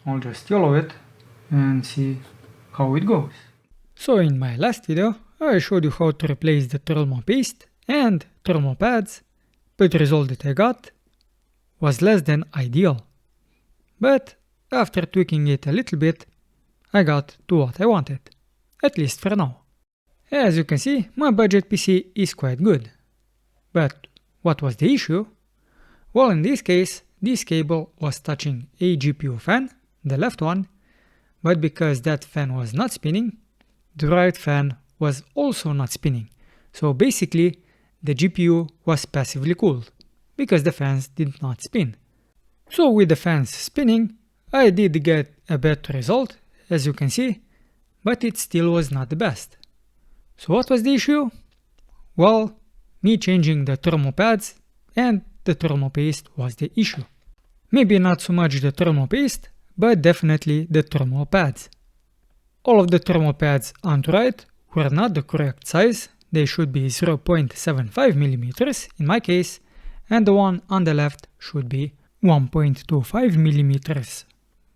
I'll just YOLO it and see how it goes. So in my last video, I showed you how to replace the thermal paste and thermal pads, but the result that I got was less than ideal. But after tweaking it a little bit, I got to what I wanted, at least for now. As you can see, my budget PC is quite good. But what was the issue? Well, in this case, this cable was touching a GPU fan, the left one, but because that fan was not spinning, the right fan was also not spinning. So basically, the GPU was passively cooled, because the fans did not spin. So with the fans spinning, I did get a better result, as you can see, but it still was not the best. So what was the issue? Well, me changing the thermal pads and the thermal paste was the issue. Maybe not so much the thermal paste, but definitely the thermal pads. All of the thermal pads on the right were not the correct size. They should be 0.75 millimeters in my case, and the one on the left should be 1.25 millimeters.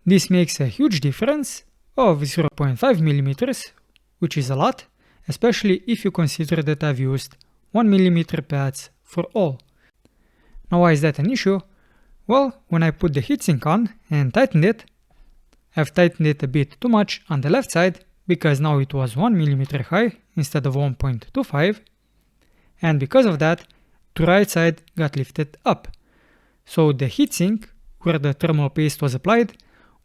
This makes a huge difference of 0.5 millimeters, which is a lot, especially if you consider that I've used 1 millimeter pads for all. Now why is that an issue? Well, when I put the heatsink on and tightened it, I've tightened it a bit too much on the left side because now it was 1 millimeter high instead of 1.25, and because of that, the right side got lifted up. So the heatsink, where the thermal paste was applied,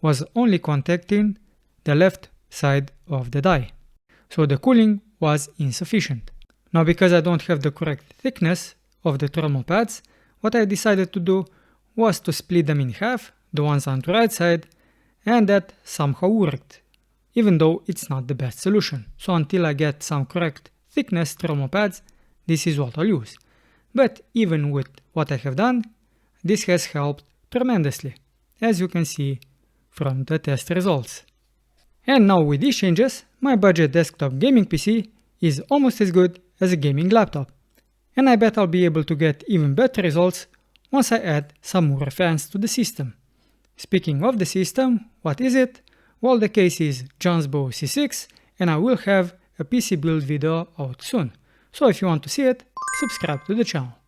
was only contacting the left side of the die. So the cooling was insufficient. Now because I don't have the correct thickness of the thermal pads, what I decided to do was to split them in half, the ones on the right side, and that somehow worked, even though it's not the best solution. So until I get some correct thickness thermal pads, this is what I'll use. But even with what I have done, this has helped tremendously, as you can see from the test results. And now with these changes, my budget desktop gaming PC is almost as good as a gaming laptop. And I bet I'll be able to get even better results once I add some more fans to the system. Speaking of the system, what is it? Well, the case is Johnsbow C6, and I will have a PC build video out soon. So if you want to see it, subscribe to the channel.